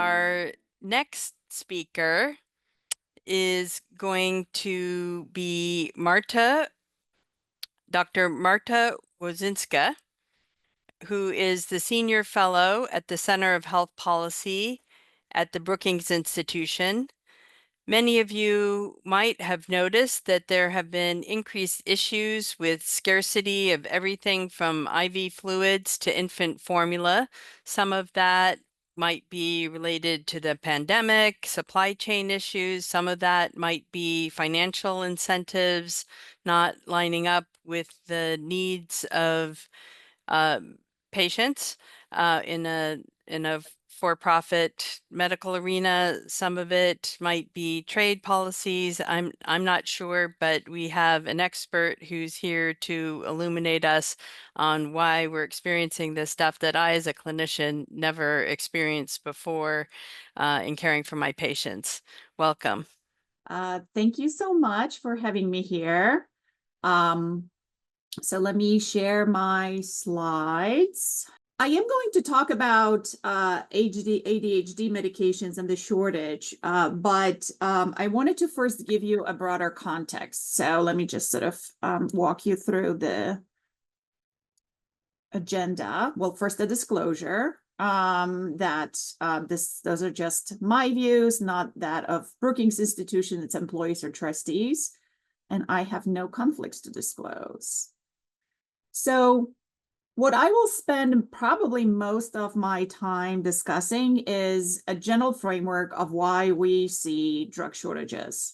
our next speaker is going to be Dr. Marta Wosińska, who is the Senior Fellow at the Center of Health Policy at the Brookings Institution. Many of you might have noticed that there have been increased issues with scarcity of everything from IV fluids to infant formula. Some of that might be related to the pandemic, supply chain issues. Some of that might be financial incentives not lining up with the needs of patients in a for-profit medical arena. Some of it might be trade policies. I'm not sure, but we have an expert who's here to illuminate us on why we're experiencing this stuff that I, as a clinician, never experienced before in caring for my patients. Welcome. Thank you so much for having me here. So let me share my slides. I am going to talk about ADHD medications and the shortage, but I wanted to first give you a broader context. So let me just sort of walk you through the agenda. Well, first, the disclosure that those are just my views, not that of Brookings Institution, its employees or trustees, and I have no conflicts to disclose. So what I will spend probably most of my time discussing is a general framework of why we see drug shortages.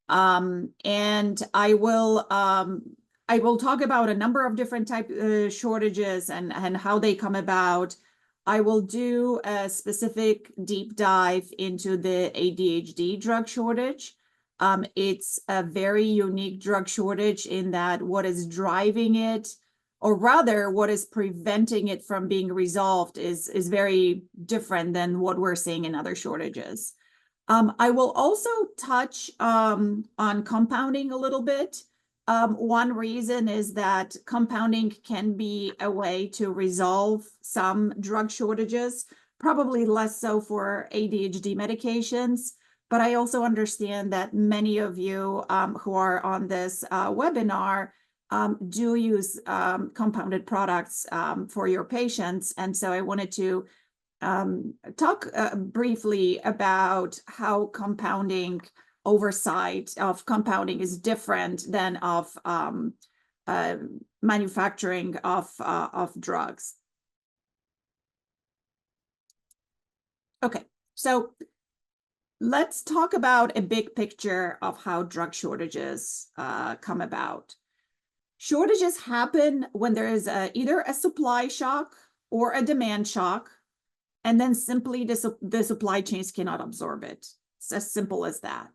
And I will talk about a number of different types shortages and how they come about. I will do a specific deep dive into the ADHD drug shortage. It's a very unique drug shortage in that what is driving it, or rather what is preventing it from being resolved, is very different than what we're seeing in other shortages. I will also touch on compounding a little bit. One reason is that compounding can be a way to resolve some drug shortages, probably less so for ADHD medications. But I also understand that many of you who are on this webinar do use compounded products for your patients. And so I wanted to talk briefly about how compounding, oversight of compounding, is different than of manufacturing of drugs. Okay, so let's talk about a big picture of how drug shortages come about. Shortages happen when there is either a supply shock or a demand shock, and then simply the supply chains cannot absorb it. It's as simple as that.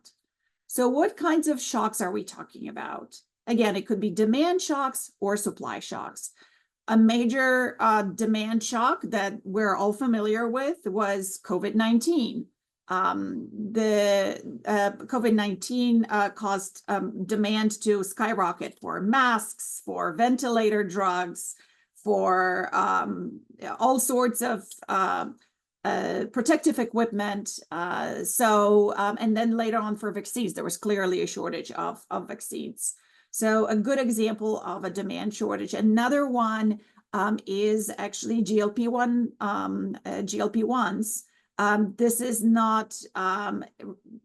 So what kinds of shocks are we talking about? Again, it could be demand shocks or supply shocks. A major demand shock that we're all familiar with was COVID-19. The COVID-19 caused demand to skyrocket for masks, for ventilator drugs, for all sorts of protective equipment. And then later on for vaccines, there was clearly a shortage of vaccines. So a good example of a demand shortage. Another one is actually GLP-1s. This is not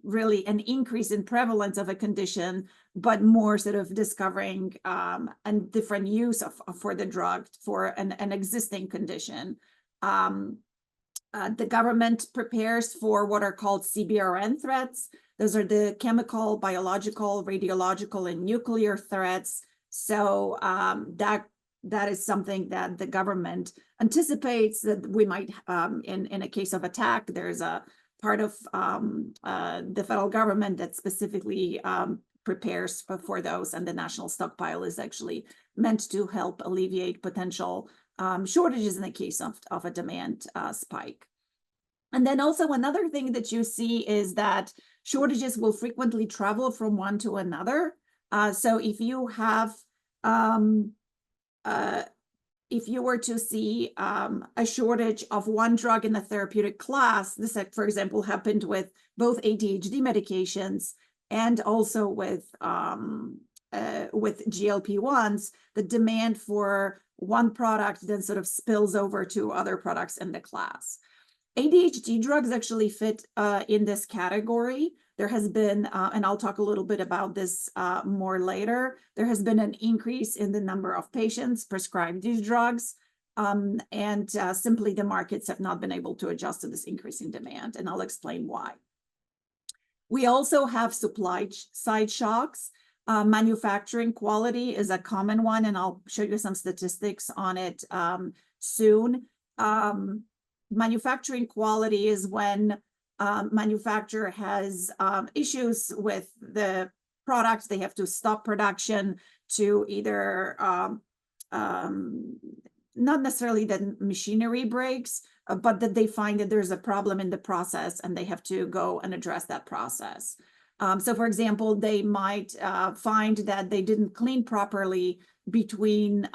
really an increase in prevalence of a condition, but more sort of discovering a different use for the drug for an existing condition. The government prepares for what are called CBRN threats. Those are the chemical, biological, radiological, and nuclear threats. So that is something that the government anticipates that we might, in a case of attack, there's a part of the federal government that specifically prepares for those, and the national stockpile is actually meant to help alleviate potential shortages in the case of a demand spike. And then also another thing that you see is that shortages will frequently travel from one to another. So if you have if you were to see a shortage of one drug in the therapeutic class, this, for example, happened with both ADHD medications and also with GLP-1s, the demand for one product then sort of spills over to other products in the class. ADHD drugs actually fit in this category. There has been, and I'll talk a little bit about this more later, there has been an increase in the number of patients prescribed these drugs, and simply the markets have not been able to adjust to this increase in demand, and I'll explain why. We also have supply side shocks. Manufacturing quality is a common one, and I'll show you some statistics on it soon. Manufacturing quality is when manufacturer has issues with the products. They have to stop production to either not necessarily that machinery breaks, but that they find that there's a problem in the process and they have to go and address that process. So for example, they might find that they didn't clean properly between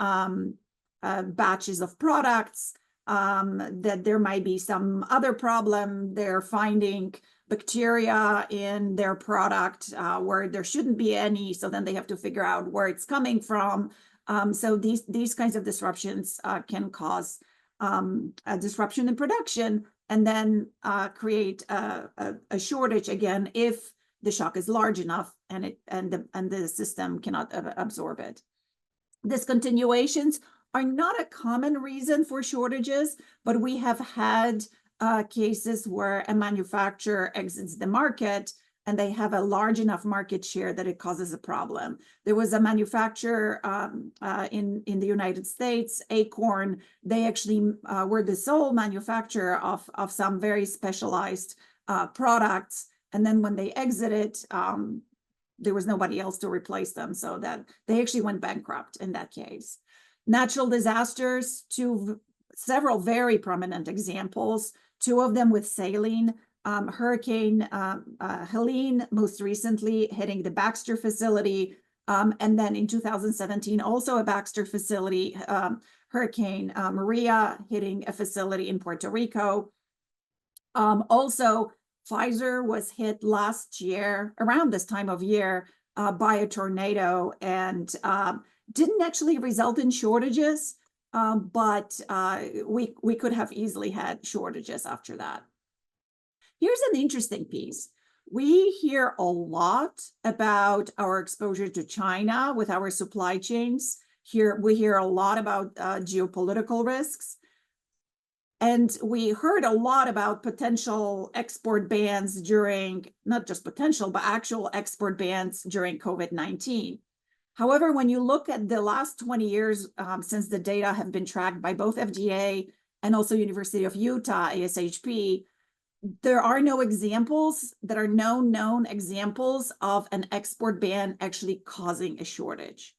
batches of products, that there might be some other problem. They're finding bacteria in their product where there shouldn't be any, so then they have to figure out where it's coming from. So these kinds of disruptions can cause a disruption in production and then create a shortage again if the shock is large enough and the system cannot absorb it. Discontinuations are not a common reason for shortages, but we have had cases where a manufacturer exits the market and they have a large enough market share that it causes a problem. There was a manufacturer in the United States, Acorn. They actually were the sole manufacturer of some very specialized products. And then when they exited, there was nobody else to replace them, so that they actually went bankrupt in that case. Natural disasters, several very prominent examples, two of them with saline. Hurricane Helene, most recently hitting the Baxter facility, and then in 2017, also a Baxter facility, Hurricane Maria hitting a facility in Puerto Rico. Also, Pfizer was hit last year, around this time of year, by a tornado, and didn't actually result in shortages, but we could have easily had shortages after that. Here's an interesting piece. We hear a lot about our exposure to China with our supply chains. Here, we hear a lot about geopolitical risks. And we heard a lot about potential export bans during, not just potential, but actual export bans during COVID-19. However, when you look at the last 20 years since the data have been tracked by both FDA and also University of Utah, ASHP, there are no examples that are known examples of an export ban actually causing a shortage.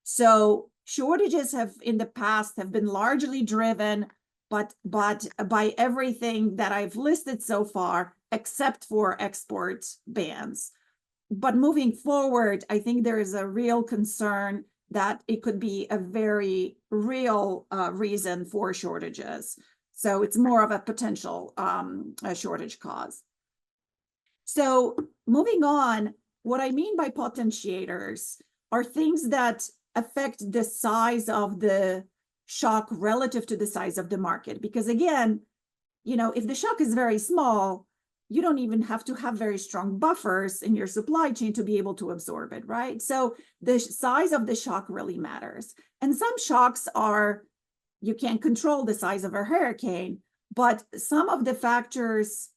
So shortages have in the past have been largely driven but by everything that I've listed so far, except for export bans. But moving forward, I think there is a real concern that it could be a very real reason for shortages. So it's more of a potential a shortage cause. So moving on, what I mean by potentiators are things that affect the size of the shock relative to the size of the market. Because again, you know, if the shock is very small, you don't even have to have very strong buffers in your supply chain to be able to absorb it, right? So the size of the shock really matters. And some shocks are, you can't control the size of a hurricane, but some of the factors,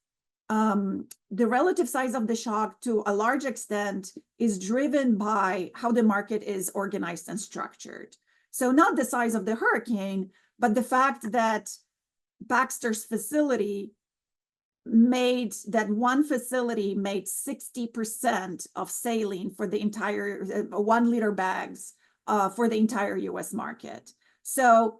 the relative size of the shock to a large extent is driven by how the market is organized and structured. So not the size of the hurricane, but the fact that Baxter's facility made that one facility made 60% of saline for the entire 1 liter bags for the entire US market. So,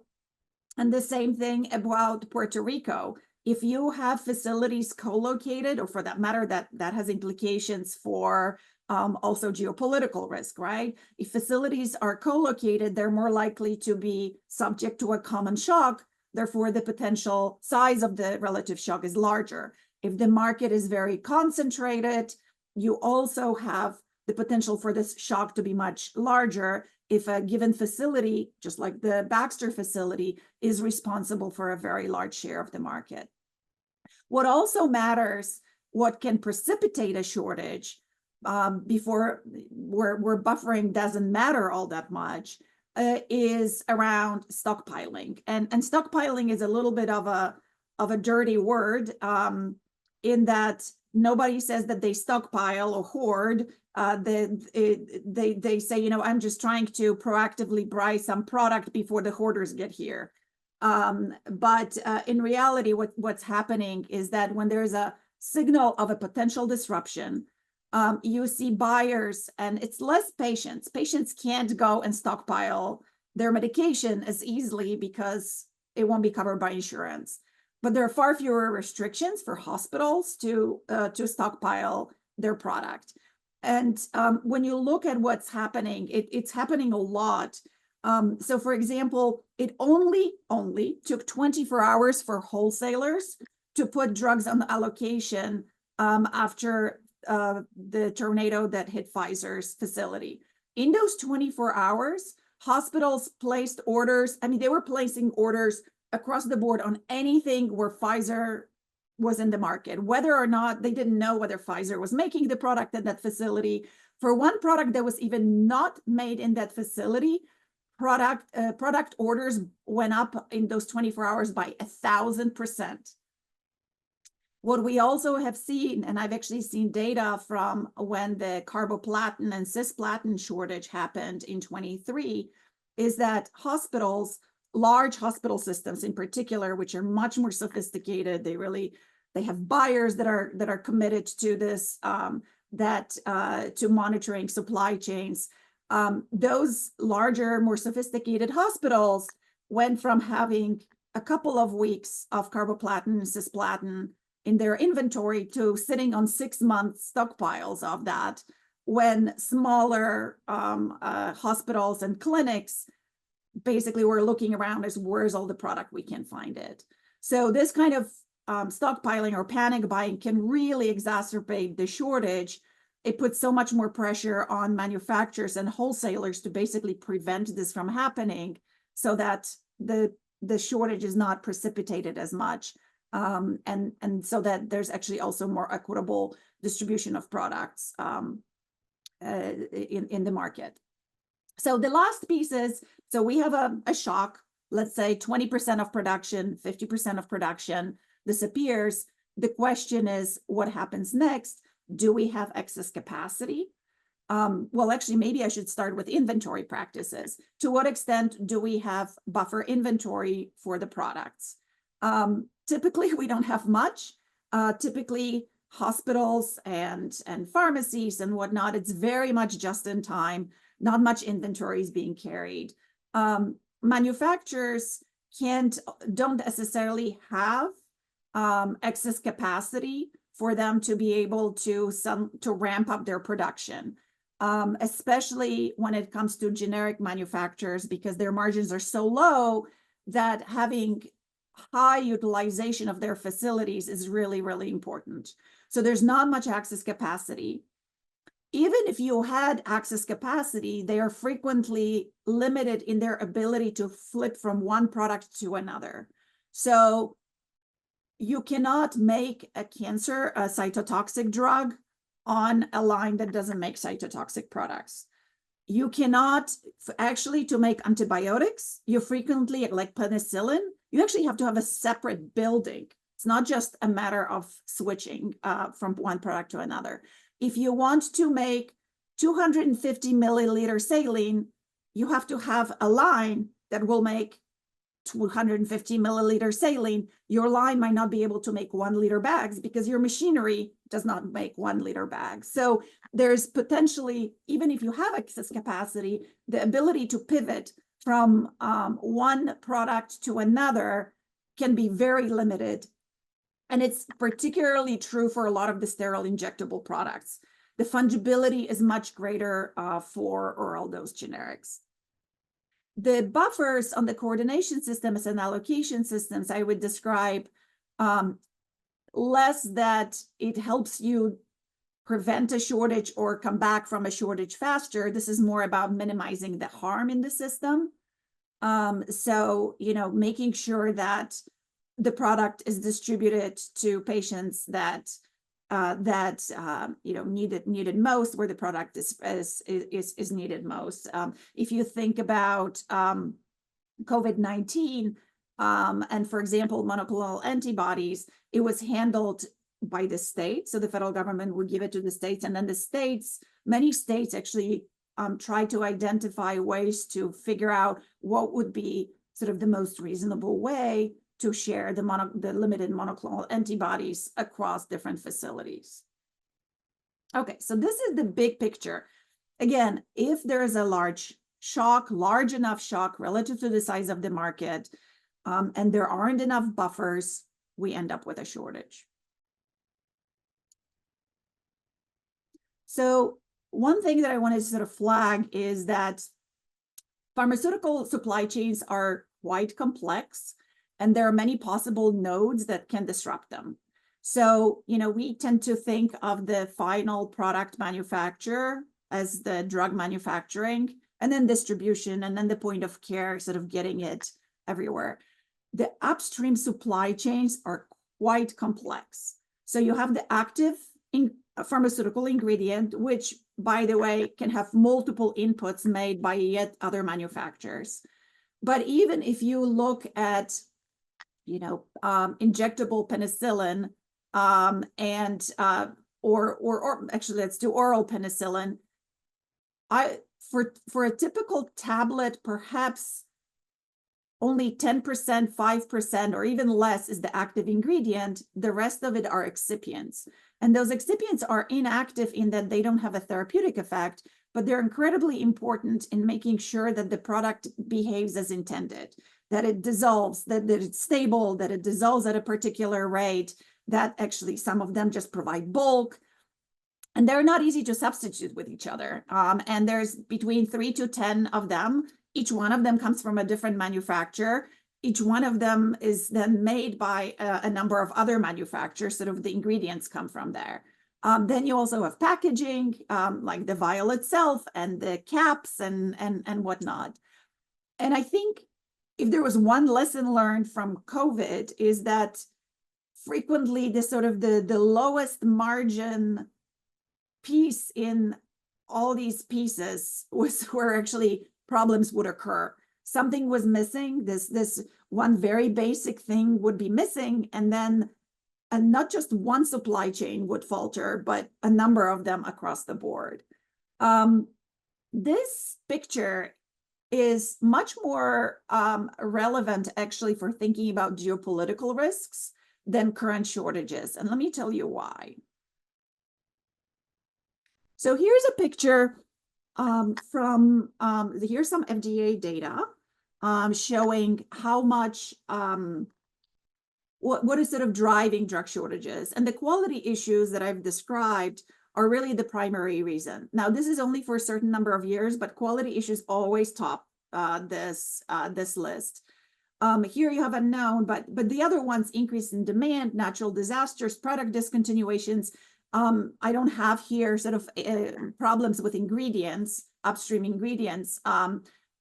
and the same thing about Puerto Rico. If you have facilities co-located, or for that matter, that has implications for Also geopolitical risk, right? If facilities are co-located, they're more likely to be subject to a common shock. Therefore, the potential size of the relative shock is larger. If the market is very concentrated, you also have the potential for this shock to be much larger if a given facility, just like the Baxter facility, is responsible for a very large share of the market. What also matters, what can precipitate a shortage before where buffering doesn't matter all that much, is around stockpiling. And stockpiling is a little bit of a dirty word, in that nobody says that they stockpile or hoard. They say, I'm just trying to proactively buy some product before the hoarders get here. But in reality, what's happening is that when there's a signal of a potential disruption, you see buyers, and it's less patients. Patients can't go and stockpile their medication as easily because it won't be covered by insurance. But there are far fewer restrictions for hospitals to stockpile their product. And when you look at what's happening, it's happening a lot. So for example, it only took 24 hours for wholesalers to put drugs on the allocation after the tornado that hit Pfizer's facility. In those 24 hours, hospitals placed orders. I mean, they were placing orders across the board on anything where Pfizer was in the market, whether or not they didn't know whether Pfizer was making the product at that facility. For one product that was even not made in that facility, product orders went up in those 24 hours by 1,000%. What we also have seen, and I've actually seen data from when the carboplatin and cisplatin shortage happened in 23, is that hospitals, large hospital systems in particular, which are much more sophisticated, they have buyers that are committed to this, to monitoring supply chains. Those larger, more sophisticated hospitals went from having a couple of weeks of carboplatin and cisplatin in their inventory to sitting on 6-month stockpiles of that, when smaller hospitals and clinics basically were looking around as where's all the product, we can't find it. So this kind of stockpiling or panic buying can really exacerbate the shortage. It puts so much more pressure on manufacturers and wholesalers to basically prevent this from happening, so that the shortage is not precipitated as much, and so that there's actually also more equitable distribution of products in the market. So the last piece is, so we have a shock, let's say 20% of production, 50% of production disappears. The question is, what happens next? Do we have excess capacity? Well, actually, maybe I should start with inventory practices. To what extent do we have buffer inventory for the products? Typically, we don't have much. Typically, hospitals and pharmacies and whatnot, it's very much just in time. Not much inventory is being carried. Manufacturers don't necessarily have excess capacity for them to be able to ramp up their production, especially when it comes to generic manufacturers, because their margins are so low that having high utilization of their facilities is really, really important. So there's not much access capacity. Even if you had access capacity, they are frequently limited in their ability to flip from one product to another. So you cannot make a cytotoxic drug on a line that doesn't make cytotoxic products. You cannot actually, to make antibiotics, you frequently, like penicillin, you actually have to have a separate building. It's not just a matter of switching from one product to another. If you want to make 250 milliliter saline, you have to have a line that will make 250 milliliter saline. Your line might not be able to make 1 liter bags because your machinery does not make 1 liter bags. So there's potentially, even if you have excess capacity, the ability to pivot from one product to another can be very limited. And it's particularly true for a lot of the sterile injectable products. the fungibility is much greater for oral dose generics. The buffers on the coordination systems and allocation systems, I would describe less that it helps you prevent a shortage or come back from a shortage faster. This is more about minimizing the harm in the system. So, making sure that the product is distributed to patients that needed most, where the product is needed most. If you think about COVID-19, and for example, monoclonal antibodies, it was handled by the state. So the federal government would give it to the states, and then many states actually try to identify ways to figure out what would be sort of the most reasonable way to share the limited monoclonal antibodies across different facilities. Okay, so this is the big picture. Again, if there is a large enough shock relative to the size of the market, and there aren't enough buffers, we end up with a shortage. So one thing that I wanted to sort of flag is that pharmaceutical supply chains are quite complex, and there are many possible nodes that can disrupt them. So, we tend to think of the final product manufacturer as the drug manufacturing, and then distribution, and then the point of care, sort of getting it everywhere. The upstream supply chains are quite complex. So you have the active pharmaceutical ingredient, which, by the way, can have multiple inputs made by yet other manufacturers. But even if you look at, injectable penicillin, or actually, let's do oral penicillin. For a typical tablet, perhaps only 10%, 5%, or even less is the active ingredient. The rest of it are excipients. And those excipients are inactive in that they don't have a therapeutic effect, but they're incredibly important in making sure that the product behaves as intended, that it dissolves, that it's stable, that it dissolves at a particular rate, that actually some of them just provide bulk. And they're not easy to substitute with each other. And there's between 3 to 10 of them. Each one of them comes from a different manufacturer. Each one of them is then made by a number of other manufacturers, sort of the ingredients come from there. Then you also have packaging, like the vial itself and the caps and whatnot. And I think if there was one lesson learned from COVID is that frequently the lowest margin piece in all these pieces was where actually problems would occur. Something was missing. This one very basic thing would be missing, and then not just one supply chain would falter, but a number of them across the board. This picture is much more relevant actually for thinking about geopolitical risks than current shortages. And let me tell you why. So here's a picture here's some FDA data showing how much, what is sort of driving drug shortages. And the quality issues that I've described are really the primary reason. Now, this is only for a certain number of years, but quality issues always top this list. Here you have unknown, but the other ones, increase in demand, natural disasters, product discontinuations. I don't have here sort of problems with ingredients, upstream ingredients. I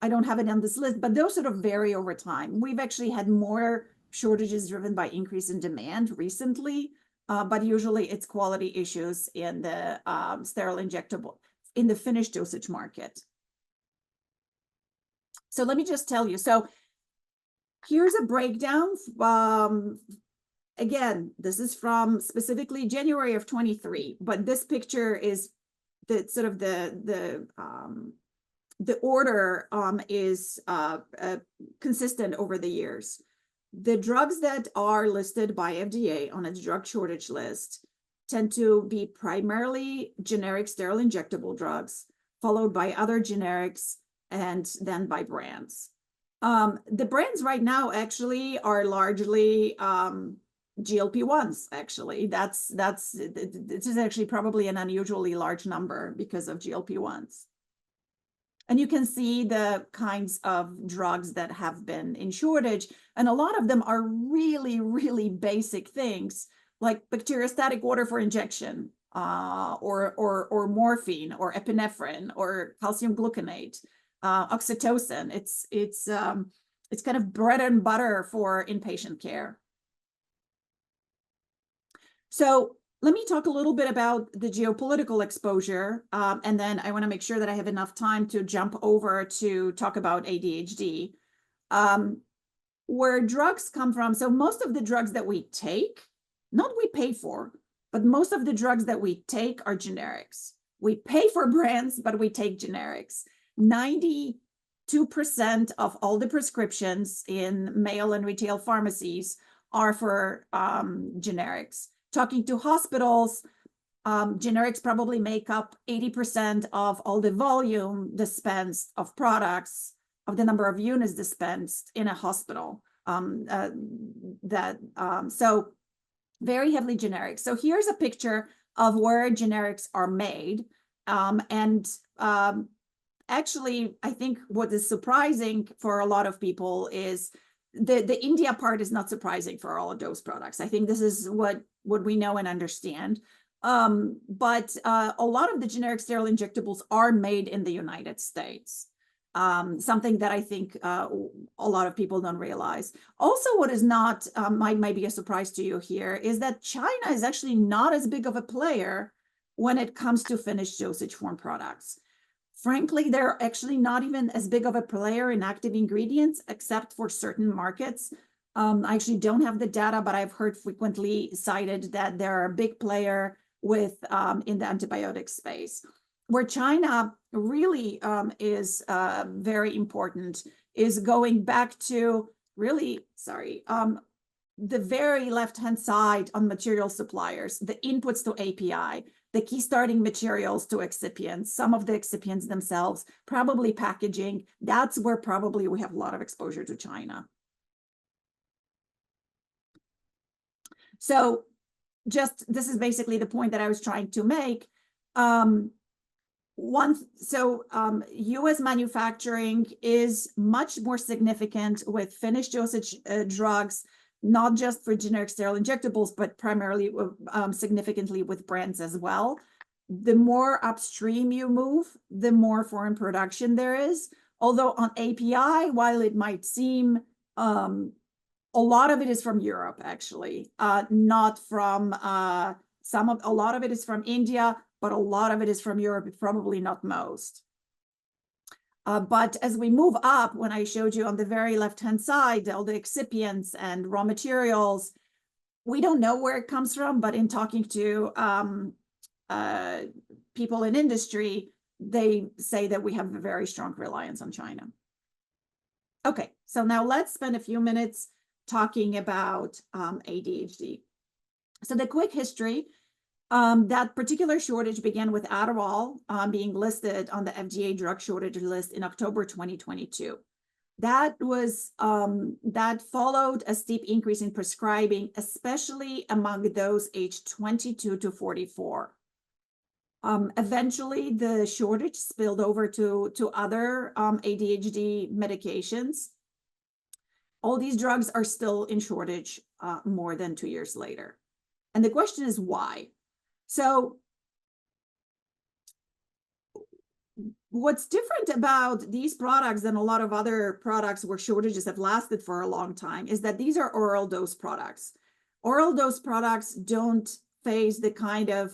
don't have it on this list, but those sort of vary over time. We've actually had more shortages driven by increase in demand recently, but usually it's quality issues in the sterile injectable, in the finished dosage market. So let me just tell you. So here's a breakdown. Again, this is from specifically January of 23, but this picture is the sort of the order is consistent over the years. The drugs that are listed by FDA on its drug shortage list tend to be primarily generic sterile injectable drugs, followed by other generics, and then by brands. The brands right now actually are largely GLP-1s, actually. This is actually probably an unusually large number because of GLP-1s. And you can see the kinds of drugs that have been in shortage. And a lot of them are really, really basic things like bacteriostatic water for injection, or morphine, or epinephrine, or calcium gluconate, oxytocin. It's kind of bread and butter for inpatient care. So let me talk a little bit about the geopolitical exposure, and then I want to make sure that I have enough time to jump over to talk about ADHD. Where drugs come from, so most of the drugs that we take, not we pay for, but most of the drugs that we take are generics. We pay for brands, but we take generics. 92% of all the prescriptions in mail and retail pharmacies are for generics. Talking to hospitals, generics probably make up 80% of all the volume dispensed of products, of the number of units dispensed in a hospital. So very heavily generic. So here's a picture of where generics are made. Actually, I think what is surprising for a lot of people is the India part is not surprising for all of those products. I think this is what we know and understand. But a lot of the generic sterile injectables are made in the United States. Something that I think a lot of people don't realize. Also, what is not, might be a surprise to you here, is that China is actually not as big of a player when it comes to finished dosage form products. Frankly, they're actually not even as big of a player in active ingredients, except for certain markets. I actually don't have the data, but I've heard frequently cited that they're a big player with in the antibiotic space. Where China really is very important is going back to really, the very left-hand side on material suppliers, the inputs to API, the key starting materials to excipients, some of the excipients themselves, probably packaging. That's where probably we have a lot of exposure to China. So this is basically the point that I was trying to make. U.S. manufacturing is much more significant with finished dosage drugs, not just for generic sterile injectables, but primarily significantly with brands as well. The more upstream you move, the more foreign production there is. Although on API, while it might seem a lot of it is from Europe, actually, not from a lot of it is from India, but a lot of it is from Europe, probably not most. But as we move up, when I showed you on the very left-hand side, all the excipients and raw materials, we don't know where it comes from, but in talking to people in industry, they say that we have a very strong reliance on China. Okay, so now let's spend a few minutes talking about ADHD. So the quick history, that particular shortage began with Adderall being listed on the FDA drug shortage list in October 2022. That followed a steep increase in prescribing, especially among those aged 22 to 44. Eventually, the shortage spilled over to other ADHD medications. All these drugs are still in shortage more than 2 years later. And the question is why? So what's different about these products than a lot of other products where shortages have lasted for a long time is that these are oral dose products. Oral dose products don't face the kind of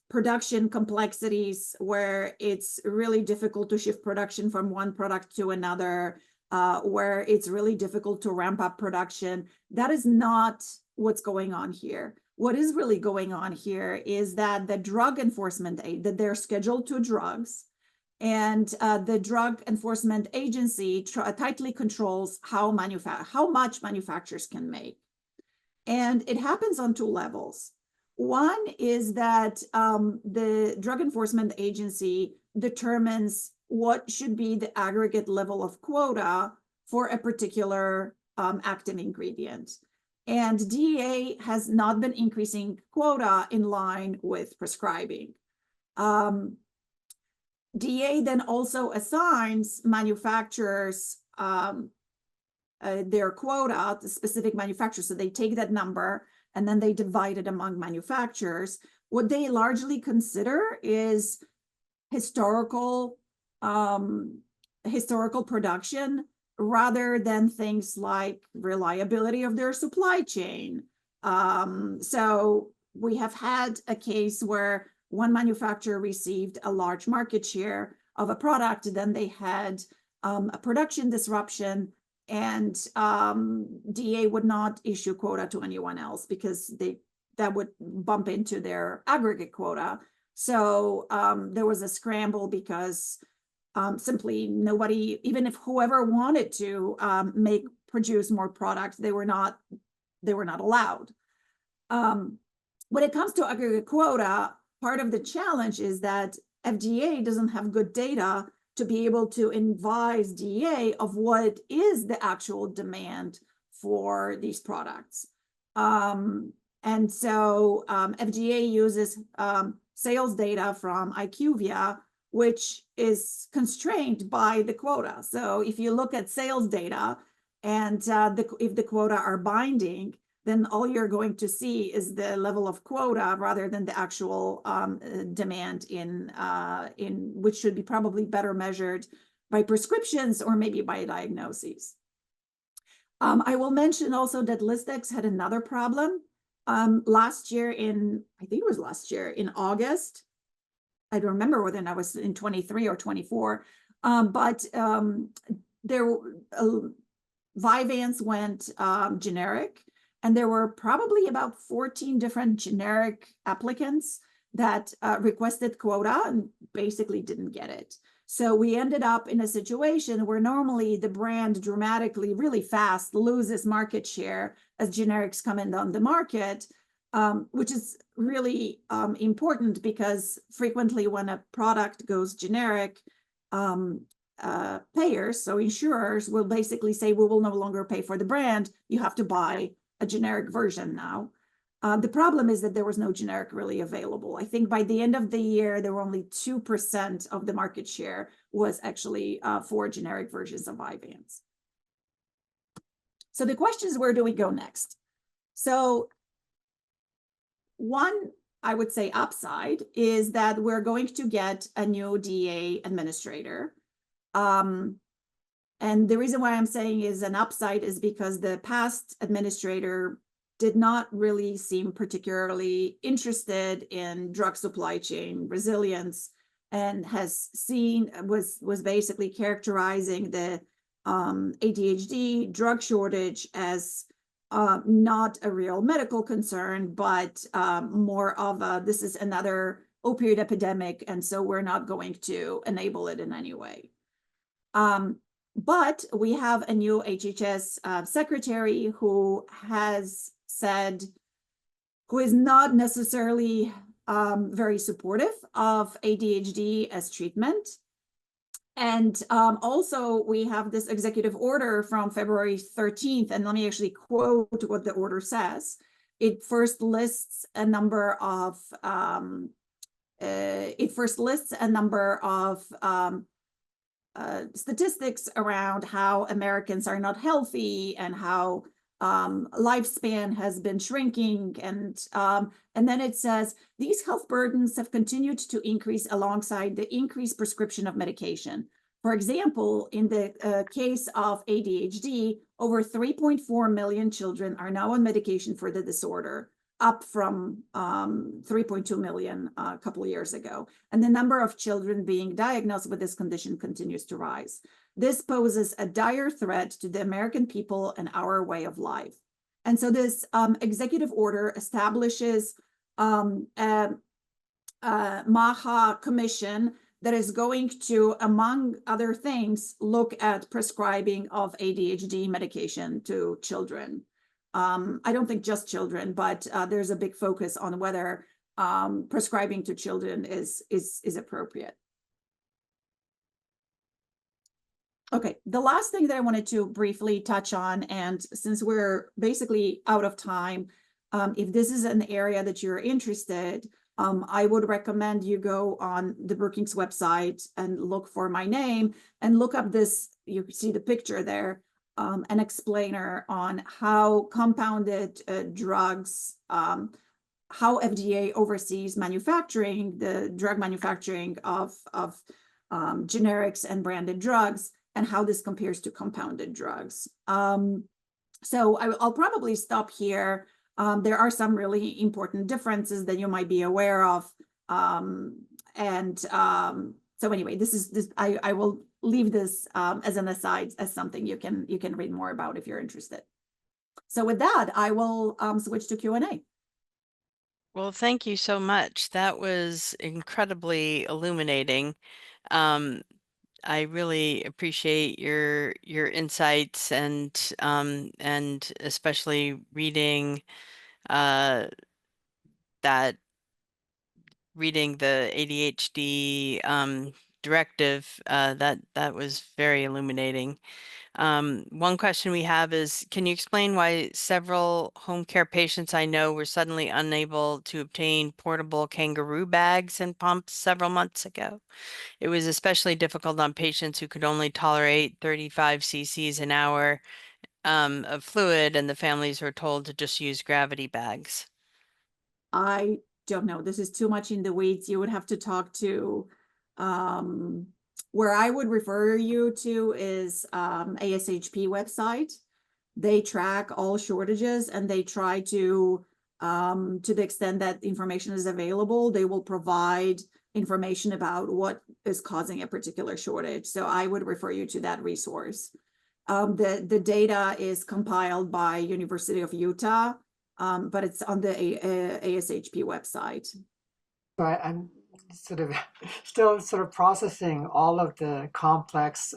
production complexities where it's really difficult to shift production from one product to another, where it's really difficult to ramp up production. That is not what's going on here. What is really going on here is that the drug enforcement, that they're Schedule II drugs, and the Drug Enforcement Agency tightly controls how much manufacturers can make. And it happens on two levels. One is that the Drug Enforcement Agency determines what should be the aggregate level of quota for a particular active ingredient. And DEA has not been increasing quota in line with prescribing. DEA then also assigns manufacturers their quota, the specific manufacturers. So they take that number and then they divide it among manufacturers. What they largely consider is historical production rather than things like reliability of their supply chain. So we have had a case where one manufacturer received a large market share of a product, then they had a production disruption, and DEA would not issue quota to anyone else because that would bump into their aggregate quota. So there was a scramble because simply nobody, even if whoever wanted to produce more products, they were not allowed. When it comes to aggregate quota, part of the challenge is that FDA doesn't have good data to be able to advise DEA of what is the actual demand for these products. And so FDA uses sales data from IQVIA, which is constrained by the quota. So if you look at sales data and if the quota are binding, then all you're going to see is the level of quota rather than the actual demand in which should be probably better measured by prescriptions or maybe by diagnoses. I will mention also that Listex had another problem last year I think it was last year in August. I don't remember whether that was in 23 or 24, but Vyvanse went generic. And there were probably about 14 different generic applicants that requested quota and basically didn't get it. So we ended up in a situation where normally the brand dramatically, really fast loses market share as generics come in on the market, which is really important because frequently when a product goes generic, payers, so insurers, will basically say, we will no longer pay for the brand. You have to buy a generic version now. The problem is that there was no generic really available. I think by the end of the year, there were only 2% of the market share was actually for generic versions of Vyvanse. So the question is, where do we go next? So one, I would say, upside is that we're going to get a new DEA administrator. And the reason why I'm saying is an upside is because the past administrator did not really seem particularly interested in drug supply chain resilience and was basically characterizing the ADHD drug shortage as not a real medical concern, but more of this is another opioid epidemic, and so we're not going to enable it in any way. But we have a new HHS secretary who is not necessarily very supportive of ADHD as treatment. And also we have this executive order from February 13th, and let me actually quote what the order says. It first lists a number of statistics around how Americans are not healthy and how lifespan has been shrinking, and then it says these health burdens have continued to increase alongside the increased prescription of medication. For example, in the case of ADHD, over 3.4 million children are now on medication for the disorder, up from 3.2 million a couple of years ago. And the number of children being diagnosed with this condition continues to rise. This poses a dire threat to the American people and our way of life. And so this executive order establishes a MAHA commission that is going to, among other things, look at prescribing of ADHD medication to children. I don't think just children, but there's a big focus on whether prescribing to children is appropriate. Okay, the last thing that I wanted to briefly touch on, and since we're basically out of time, if this is an area that you're interested, I would recommend you go on the Brookings website and look for my name and look up this, you see the picture there, an explainer on how compounded drugs, how FDA oversees manufacturing, the drug manufacturing of generics and branded drugs, and how this compares to compounded drugs. So I'll probably stop here. There are some really important differences that you might be aware of. So anyway, I will leave this as an aside, as something you can read more about if you're interested. So with that, I will switch to Q&A. Well, thank you so much. That was incredibly illuminating. I really appreciate your insights and especially reading that reading the ADHD directive. That was very illuminating. One question we have is, can you explain why several home care patients I know were suddenly unable to obtain portable kangaroo bags and pumps several months ago? It was especially difficult on patients who could only tolerate 35 cc's an hour of fluid, and the families were told to just use gravity bags. I don't know. This is too much in the weeds. You would have to talk to, where I would refer you to is ASHP website. They track all shortages and they try to the extent that information is available, they will provide information about what is causing a particular shortage. So I would refer you to that resource. The data is compiled by University of Utah, but it's on the ASHP website. But I'm sort of still sort of processing all of the complex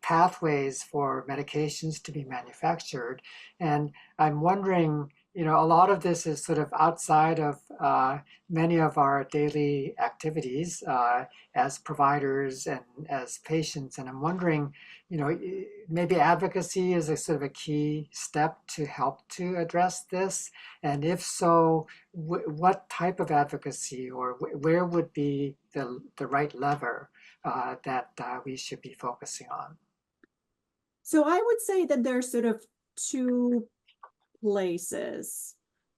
pathways for medications to be manufactured. And I'm wondering, you know, a lot of this is sort of outside of many of our daily activities as providers and as patients. And I'm wondering, you know, maybe advocacy is a sort of a key step to help to address this. And if so, what type of advocacy, or where would be the right lever that we should be focusing on? So I would say that there's sort of two places.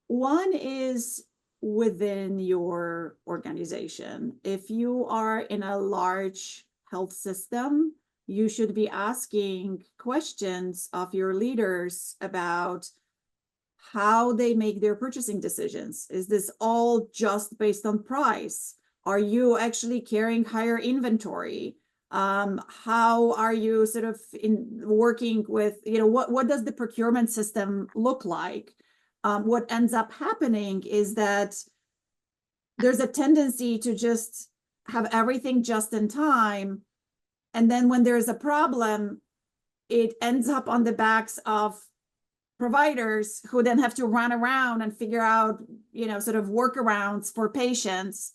One is within your organization. If you are in a large health system, you should be asking questions of your leaders about how they make their purchasing decisions. Is this all just based on price? Are you actually carrying higher inventory? How are you sort of working with, you know, what does the procurement system look like? What ends up happening is that there's a tendency to just have everything just in time. And then when there's a problem, it ends up on the backs of providers who then have to run around and figure out, you know, sort of workarounds for patients,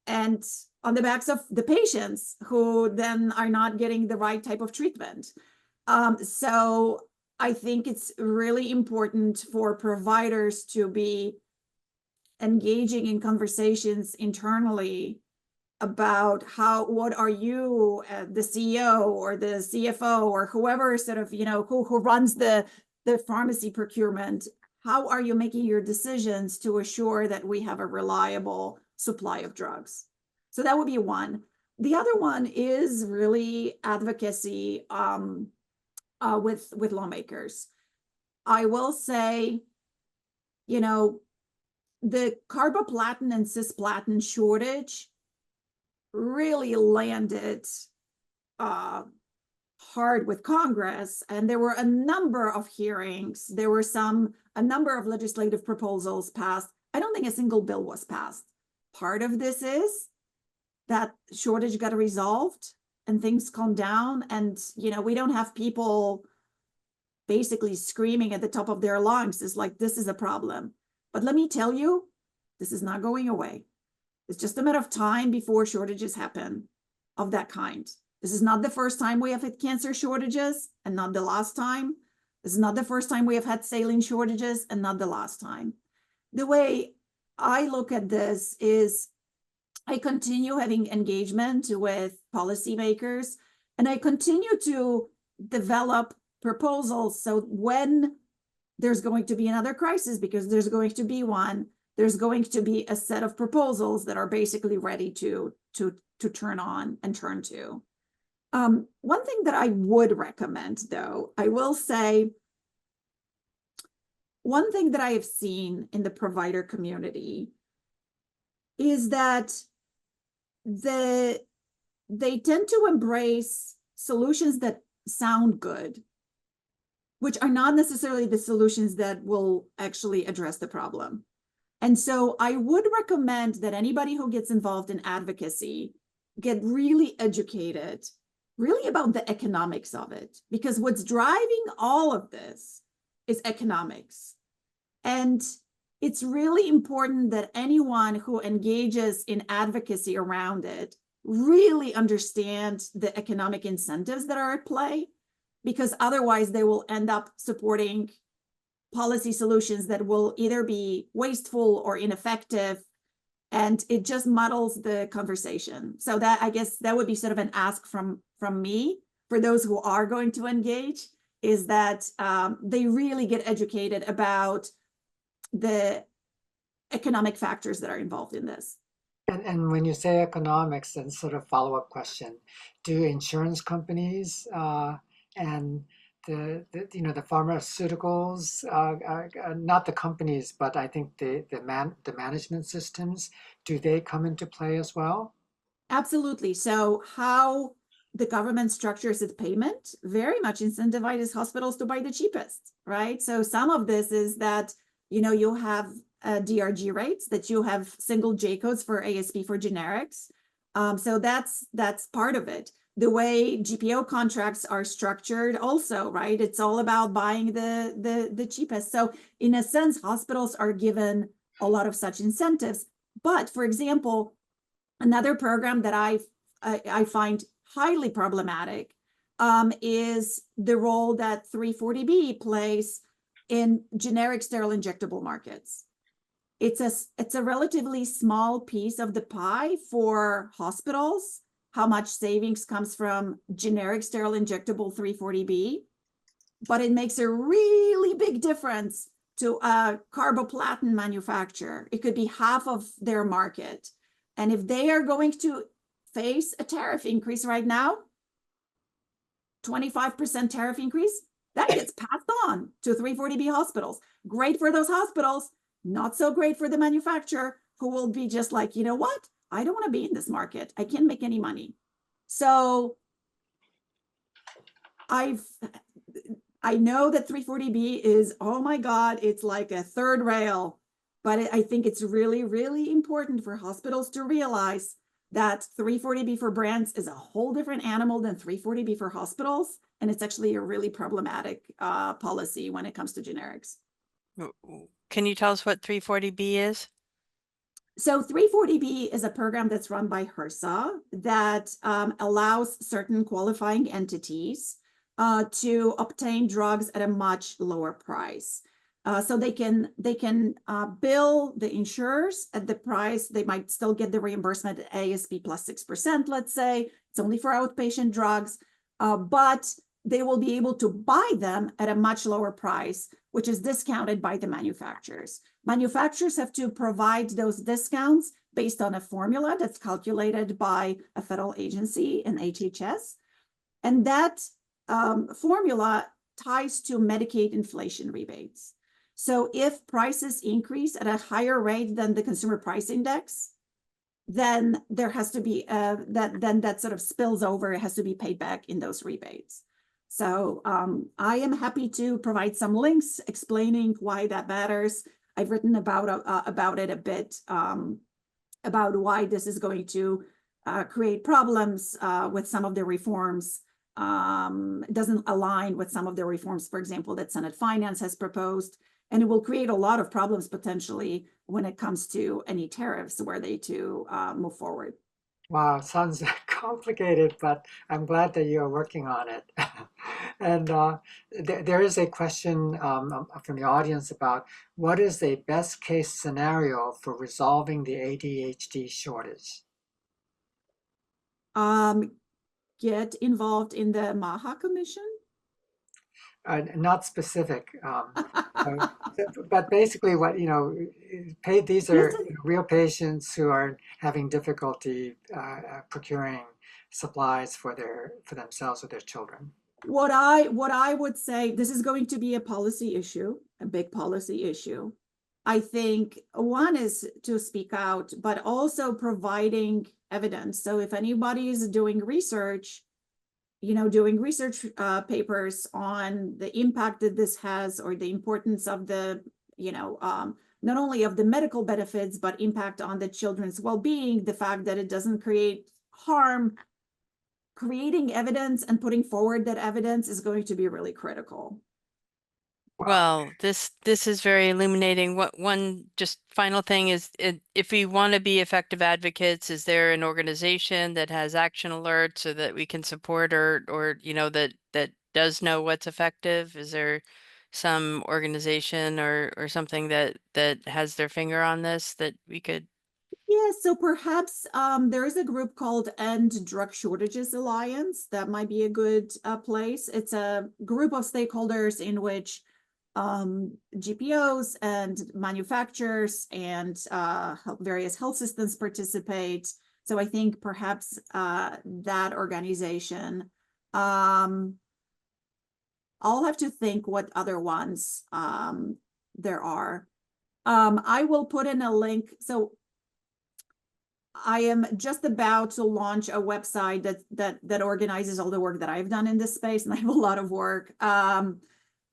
and on the backs of the patients who then are not getting the right type of treatment. So I think it's really important for providers to be engaging in conversations internally about what are you, the CEO or the CFO or whoever sort of, you know, who runs the pharmacy procurement, how are you making your decisions to assure that we have a reliable supply of drugs? So that would be one. The other one is really advocacy with lawmakers. I will say, you know, the carboplatin and cisplatin shortage really landed hard with Congress, and there were a number of hearings. There were a number of legislative proposals passed. I don't think a single bill was passed. Part of this is that shortage got resolved and things calmed down, and you know, we don't have people basically screaming at the top of their lungs. It's like, this is a problem. But let me tell you, this is not going away. It's just a matter of time before shortages happen of that kind. This is not the first time we have had cancer shortages and not the last time. This is not the first time we have had saline shortages and not the last time. The way I look at this is I continue having engagement with policymakers, and I continue to develop proposals. So when there's going to be another crisis, because there's going to be one, there's going to be a set of proposals that are basically ready to turn on and turn to. One thing that I would recommend, though, I will say, one thing that I have seen in the provider community is that they tend to embrace solutions that sound good, which are not necessarily the solutions that will actually address the problem. And so I would recommend that anybody who gets involved in advocacy get really educated, really about the economics of it, because what's driving all of this is economics. And it's really important that anyone who engages in advocacy around it really understand the economic incentives that are at play, because otherwise they will end up supporting policy solutions that will either be wasteful or ineffective, and it just muddles the conversation. So that, I guess that would be sort of an ask from me for those who are going to engage, is that they really get educated about the economic factors that are involved in this. And when you say economics, and sort of follow-up question, do insurance companies and the pharmaceuticals, not the companies, but I think the management systems, do they come into play as well? Absolutely. So how the government structures its payment very much incentivizes hospitals to buy the cheapest, right? So some of this is that, you have DRG rates, that you have single J codes for ASP for generics. So that's part of it. The way GPO contracts are structured also, right? It's all about buying the cheapest. So in a sense, hospitals are given a lot of such incentives. But for example, another program that I find highly problematic is the role that 340B plays in generic sterile injectable markets. It's a relatively small piece of the pie for hospitals, how much savings comes from generic sterile injectable 340B, but it makes a really big difference to a carboplatin manufacturer. It could be half of their market. And if they are going to face a tariff increase right now, 25% tariff increase, that gets passed on to 340B hospitals. Great for those hospitals, not so great for the manufacturer, who will be just like, you know what? I don't want to be in this market. I can't make any money. So I know that 340B is, oh my God, it's like a third rail. But I think it's really, really important for hospitals to realize that 340B for brands is a whole different animal than 340B for hospitals. And it's actually a really problematic policy when it comes to generics. Can you tell us what 340B is? So 340B is a program that's run by HRSA that allows certain qualifying entities to obtain drugs at a much lower price. So they can bill the insurers at the price. They might still get the reimbursement at ASP plus 6%, let's say. It's only for outpatient drugs, but they will be able to buy them at a much lower price, which is discounted by the manufacturers. Manufacturers have to provide those discounts based on a formula that's calculated by a federal agency in HHS. And that formula ties to Medicaid inflation rebates. So if prices increase at a higher rate than the consumer price index, then there has to be that sort of spills over. It has to be paid back in those rebates. So I am happy to provide some links explaining why that matters. I've written about it a bit, about why this is going to create problems with some of the reforms. It doesn't align with some of the reforms, for example, that Senate Finance has proposed. And it will create a lot of problems potentially when it comes to any tariffs were they to move forward. Wow, sounds complicated, but I'm glad that you're working on it. And there is a question from the audience about what is the best case scenario for resolving the ADHD shortage? Get involved in the MAHA Commission. Not specific, but basically what, these are real patients who are having difficulty procuring supplies for themselves or their children. What I would say, this is going to be a policy issue, a big policy issue. I think one is to speak out, but also providing evidence. So if anybody is doing research, doing research papers on the impact that this has, or the importance of the, not only of the medical benefits, but impact on the children's well-being, the fact that it doesn't create harm, creating evidence and putting forward that evidence is going to be really critical. Well, this is very illuminating. What one just final thing is, if we want to be effective advocates, is there an organization that has action alerts so that we can support, or that does know what's effective? Is there some organization or something that has their finger on this that we could? Yeah, so perhaps there is a group called End Drug Shortages Alliance. That might be a good place. It's a group of stakeholders in which GPOs and manufacturers and various health systems participate. So I think perhaps that organization. I'll have to think what other ones there are. I will put in a link. So I am just about to launch a website that organizes all the work that I've done in this space, and I have a lot of work.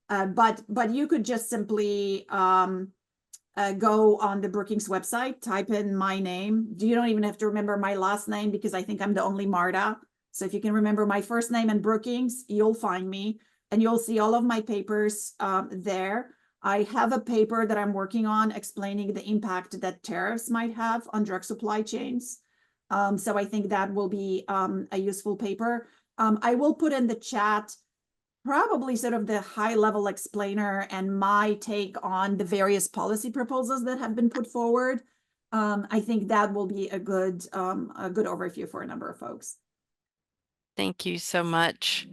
But you could just simply go on the Brookings website, type in my name. You don't even have to remember my last name, because I think I'm the only Marta. So if you can remember my first name and Brookings, you'll find me, and you'll see all of my papers there. I have a paper that I'm working on explaining the impact that tariffs might have on drug supply chains. So I think that will be a useful paper. I will put in the chat probably sort of the high level explainer and my take on the various policy proposals that have been put forward. I think that will be a good overview for a number of folks. Thank you so much.